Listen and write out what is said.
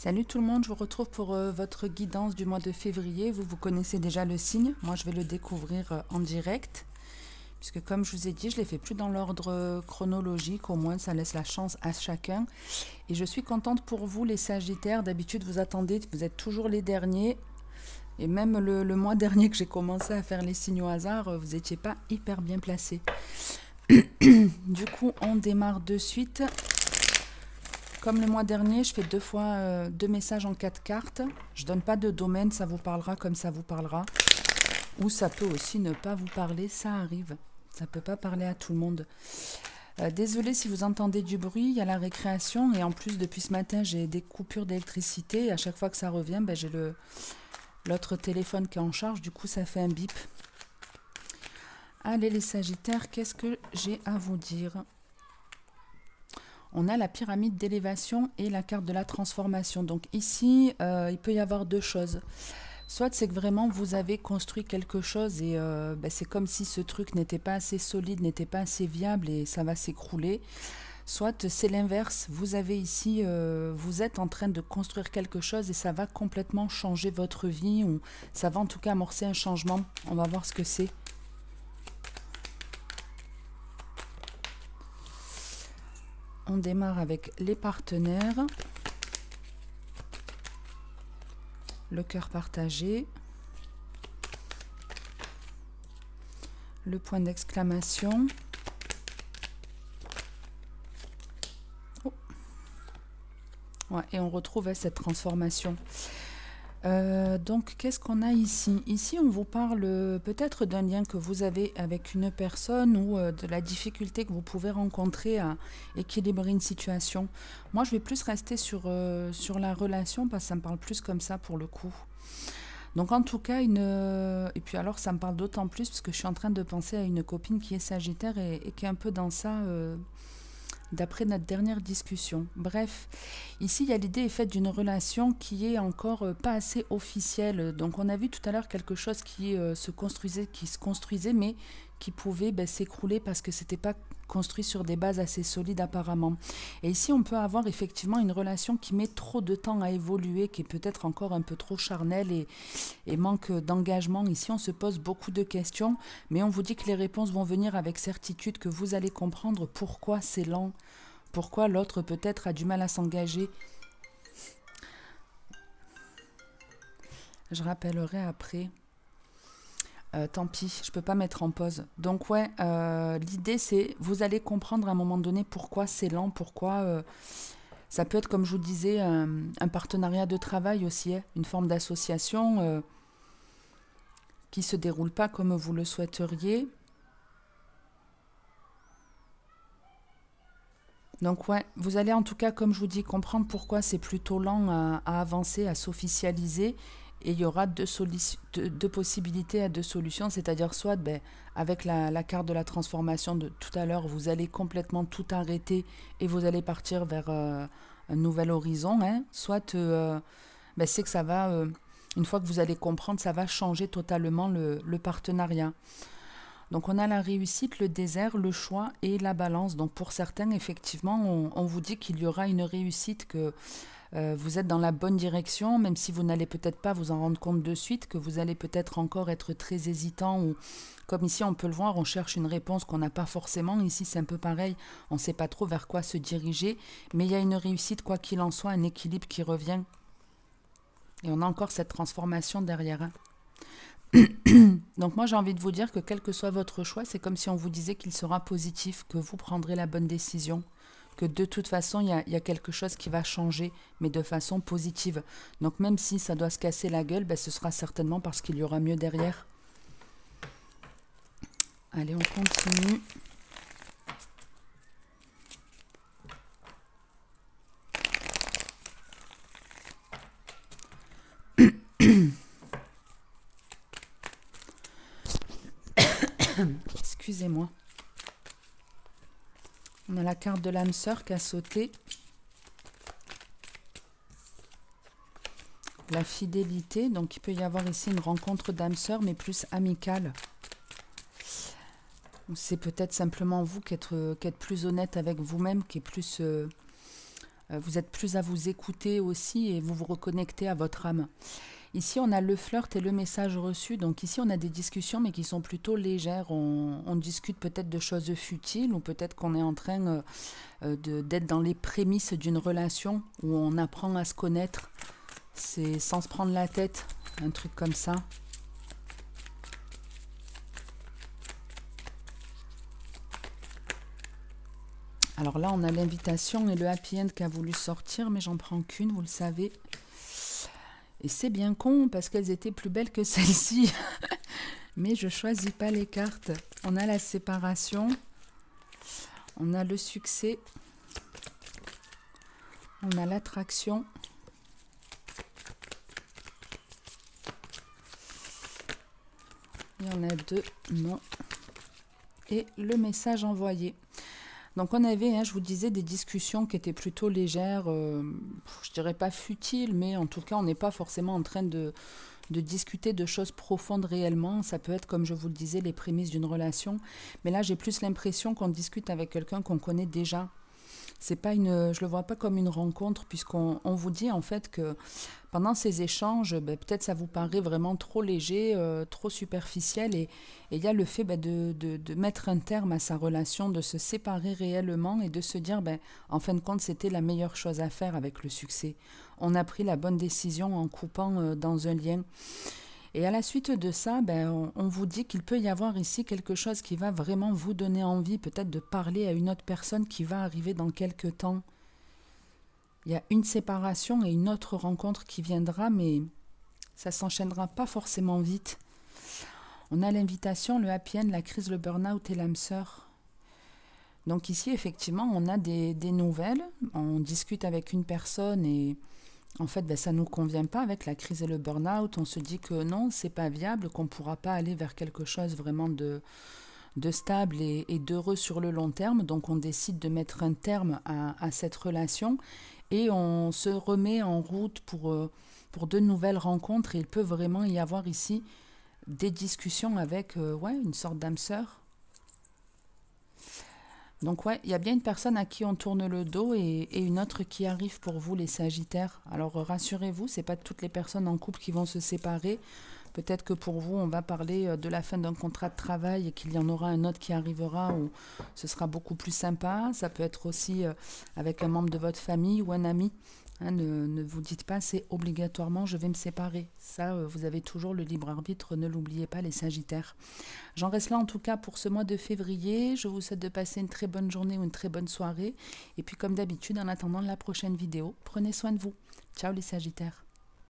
Salut tout le monde, je vous retrouve pour votre guidance du mois de février. Vous connaissez déjà le signe, moi je vais le découvrir en direct. Puisque comme je vous ai dit, je ne les fais plus dans l'ordre chronologique, au moins ça laisse la chance à chacun. Et je suis contente pour vous les Sagittaires, d'habitude vous attendez, vous êtes toujours les derniers. Et même le mois dernier que j'ai commencé à faire les signes au hasard, vous n'étiez pas hyper bien placés. Du coup, on démarre de suite. Comme le mois dernier, je fais deux messages en 4 cartes. Je donne pas de domaine, ça vous parlera comme ça vous parlera. Ou ça peut aussi ne pas vous parler, ça arrive. Ça peut pas parler à tout le monde. Désolée si vous entendez du bruit, il y a la récréation. Et en plus, depuis ce matin, j'ai des coupures d'électricité. Et à chaque fois que ça revient, j'ai l'autre téléphone qui est en charge. Du coup, ça fait un bip. Allez les Sagittaires, qu'est-ce que j'ai à vous dire ? On a la pyramide d'élévation et la carte de la transformation. Donc ici, il peut y avoir deux choses. Soit c'est que vraiment vous avez construit quelque chose et c'est comme si ce truc n'était pas assez solide, n'était pas assez viable et ça va s'écrouler. Soit c'est l'inverse. Vous avez ici, vous êtes en train de construire quelque chose et ça va complètement changer votre vie ou ça va en tout cas amorcer un changement. On va voir ce que c'est. On démarre avec les partenaires, le cœur partagé, le point d'exclamation, ouais, et on retrouve cette transformation. Donc, qu'est-ce qu'on a ici? Ici, on vous parle peut-être d'un lien que vous avez avec une personne ou de la difficulté que vous pouvez rencontrer à équilibrer une situation. Moi, je vais plus rester sur la relation parce que ça me parle plus comme ça pour le coup. Donc, en tout cas, et puis alors, ça me parle d'autant plus parce que je suis en train de penser à une copine qui est Sagittaire et qui est un peu dans ça... d'après notre dernière discussion. Bref, ici, il y a l'idée est faite d'une relation qui est encore pas assez officielle. Donc, on a vu tout à l'heure quelque chose qui se construisait, mais qui pouvait s'écrouler parce que c'était pas construit sur des bases assez solides apparemment. Et ici, on peut avoir effectivement une relation qui met trop de temps à évoluer, qui est peut-être encore un peu trop charnelle et manque d'engagement. Ici, on se pose beaucoup de questions, mais on vous dit que les réponses vont venir avec certitude, que vous allez comprendre pourquoi c'est lent, pourquoi l'autre peut-être a du mal à s'engager. Je rappellerai après. Tant pis, je peux pas mettre en pause. Donc ouais, l'idée c'est, vous allez comprendre à un moment donné pourquoi c'est lent, pourquoi ça peut être comme je vous disais un partenariat de travail aussi, hein, une forme d'association qui se déroule pas comme vous le souhaiteriez. Donc ouais, vous allez en tout cas, comme je vous dis, comprendre pourquoi c'est plutôt lent à avancer, à s'officialiser. Et il y aura deux possibilités à deux solutions, c'est-à-dire soit avec la carte de la transformation de tout à l'heure, vous allez complètement tout arrêter et vous allez partir vers un nouvel horizon, hein, soit c'est que ça va, une fois que vous allez comprendre, ça va changer totalement le partenariat. Donc on a la réussite, le désert, le choix et la balance. Donc pour certains, effectivement, on vous dit qu'il y aura une réussite, que vous êtes dans la bonne direction, même si vous n'allez peut-être pas vous en rendre compte de suite, que vous allez peut-être encore être très hésitant ou comme ici on peut le voir, on cherche une réponse qu'on n'a pas forcément. Ici c'est un peu pareil, on ne sait pas trop vers quoi se diriger, mais il y a une réussite quoi qu'il en soit, un équilibre qui revient. Et on a encore cette transformation derrière. Hein. Donc moi j'ai envie de vous dire que quel que soit votre choix, c'est comme si on vous disait qu'il sera positif, que vous prendrez la bonne décision, que de toute façon il y a quelque chose qui va changer, mais de façon positive. Donc même si ça doit se casser la gueule, ce sera certainement parce qu'il y aura mieux derrière. Allez, on continue. Excusez-moi. On a la carte de l'âme sœur qui a sauté. La fidélité, donc il peut y avoir ici une rencontre d'âme sœur, mais plus amicale. C'est peut-être simplement vous qui êtes plus honnête avec vous-même, qui est plus Vous êtes plus à vous écouter aussi et vous vous reconnectez à votre âme. Ici, on a le flirt et le message reçu. Donc ici, on a des discussions, mais qui sont plutôt légères. On discute peut-être de choses futiles ou peut-être qu'on est en train d'être dans les prémices d'une relation où on apprend à se connaître. C'est sans se prendre la tête, un truc comme ça. Alors là, on a l'invitation et le happy end qui a voulu sortir, mais j'en prends qu'une, vous le savez. Et c'est bien con parce qu'elles étaient plus belles que celle-ci. Mais je choisis pas les cartes. On a la séparation. On a le succès. On a l'attraction. Et on a 2 non. Et le message envoyé. Donc on avait, je vous disais, des discussions qui étaient plutôt légères, je dirais pas futiles, mais en tout cas on n'est pas forcément en train de discuter de choses profondes réellement. Ça peut être, comme je vous le disais, les prémices d'une relation. Mais là j'ai plus l'impression qu'on discute avec quelqu'un qu'on connaît déjà. C'est pas je le vois pas comme une rencontre, puisqu'on vous dit en fait que pendant ces échanges, peut-être ça vous paraît vraiment trop léger, trop superficiel, et il y a le fait de mettre un terme à sa relation, de se séparer réellement et de se dire, en fin de compte, c'était la meilleure chose à faire avec le succès. On a pris la bonne décision en coupant dans un lien. Et à la suite de ça, on vous dit qu'il peut y avoir ici quelque chose qui va vraiment vous donner envie, peut-être de parler à une autre personne qui va arriver dans quelques temps. Il y a une séparation et une autre rencontre qui viendra, mais ça ne s'enchaînera pas forcément vite. On a l'invitation, le happy end, la crise, le burn-out et l'âme sœur. Donc ici, effectivement, on a des nouvelles. On discute avec une personne et en fait, ça ne nous convient pas avec la crise et le burn-out. On se dit que non, c'est pas viable, qu'on ne pourra pas aller vers quelque chose vraiment de stable et d'heureux sur le long terme. Donc on décide de mettre un terme à cette relation et on se remet en route pour de nouvelles rencontres. Et il peut vraiment y avoir ici des discussions avec une sorte d'âme sœur. Donc il y a bien une personne à qui on tourne le dos et une autre qui arrive pour vous, les Sagittaires. Alors rassurez-vous, ce n'est pas toutes les personnes en couple qui vont se séparer. Peut-être que pour vous, on va parler de la fin d'un contrat de travail et qu'il y en aura un autre qui arrivera où ce sera beaucoup plus sympa. Ça peut être aussi avec un membre de votre famille ou un ami. Ne vous dites pas c'est obligatoirement je vais me séparer. Ça, vous avez toujours le libre arbitre, ne l'oubliez pas, les Sagittaires. J'en reste là en tout cas pour ce mois de février. Je vous souhaite de passer une très bonne journée ou une très bonne soirée. Et puis comme d'habitude, en attendant la prochaine vidéo, prenez soin de vous. Ciao les Sagittaires.